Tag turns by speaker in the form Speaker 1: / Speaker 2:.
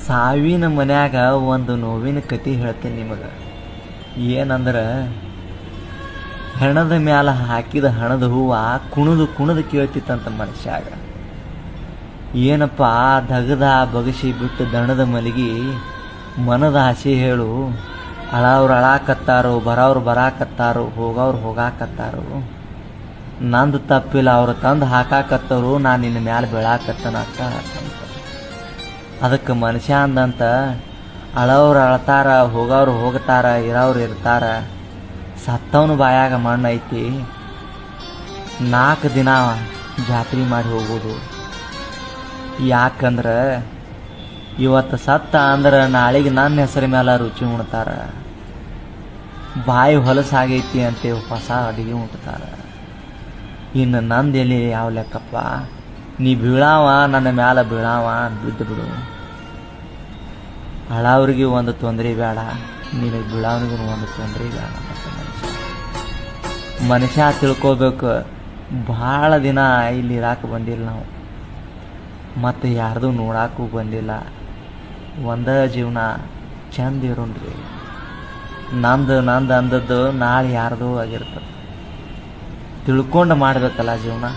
Speaker 1: ಸಾವಿನ ಮನ್ಯಾಗ ಒಂದು ನೋವಿನ ಕತೆ ಹೇಳ್ತೀನಿ ನಿಮಗೆ. ಏನಂದ್ರೆ ಹೆಣದ ಮ್ಯಾಲ ಹಾಕಿದ ಹಣದ ಹೂವು ಕುಣದು ಕುಣದು ಕೇಳ್ತಿತ್ತಂತ ಮನುಷ್ಯಾಗ. ಏನಪ್ಪ ದಗದ ಬಗಸಿ ಬಿಟ್ಟು ದಣದ ಮಲಗಿ ಮನದ ಆಸೆ ಹೇಳು. ಅಳವ್ರು ಅಳಾಕತ್ತಾರೋ, ಬರೋವ್ರು ಬರಾಕತ್ತಾರೋ, ಹೋಗೋವ್ರು ಹೋಗಾಕತ್ತಾರೋ. ನಂದು ತಪ್ಪಿಲ್ಲ, ಅವ್ರು ತಂದು ಹಾಕಾಕತ್ತವರು, ನಾನು ನಿನ್ನ ಮ್ಯಾಲೆ ಬೀಳಾಕತ್ತನ ಅಂತ. ಅದಕ್ಕೆ ಮನುಷ್ಯ ಅಂದಂತ ಅಳವ್ರು ಅಳ್ತಾರ, ಹೋಗೋವ್ರು ಹೋಗ್ತಾರ, ಇರೋವ್ರು ಇರ್ತಾರ. ಸತ್ತವನು ಬಾಯಾಗ ಮಣ್ಣು ಐತಿ. 4 ದಿನ ಜಾತ್ರೆ ಮಾಡಿ ಹೋಗೋದು. ಯಾಕಂದ್ರೆ ಇವತ್ತು ಸತ್ತ ಅಂದ್ರೆ ನಾಳೆಗೆ ನನ್ನ ಹೆಸರ ಮೇಲೆ ರುಚಿ ಉಣ್ತಾರ. ಬಾಯಿ ಹೊಲಸಾಗೈತಿ ಅಂತ ಹೊಸ ಅಡಿಗೆ ಉಣ್ತಾರ. ಇನ್ನು ನಂದೆಲ್ಲಿ ಯಾವ ಲೆಕ್ಕಪ್ಪ? ನೀ ಬೀಳಾವ, ನನ್ನ ಮ್ಯಾಲ ಬೀಳಾವ, ಬಿದ್ದು ಬಿಡು. ಹಳವ್ರಿಗೆ ಒಂದು ತೊಂದರೆ ಬೇಡ, ನಿನಗೆ ಬೀಳಾವನಿಗೂ ಒಂದು ತೊಂದರೆ ಬೇಡ. ಮನುಷ್ಯ ತಿಳ್ಕೋಬೇಕು, ಭಾಳ ದಿನ ಇಲ್ಲಿ ಇರಾಕ ಬಂದಿಲ್ಲ ನಾವು, ಮತ್ತು ಯಾರ್ದು ನೋಡಾಕು ಬಂದಿಲ್ಲ. ಒಂದ ಜೀವನ ಚಂದ ಇರೋಣ್ರಿ. ನಂದು ಅಂದದ್ದು ನಾಳೆ ಯಾರ್ದು ಆಗಿರ್ತದೆ. ತಿಳ್ಕೊಂಡು ಮಾಡ್ಬೇಕಲ್ಲ ಜೀವನ.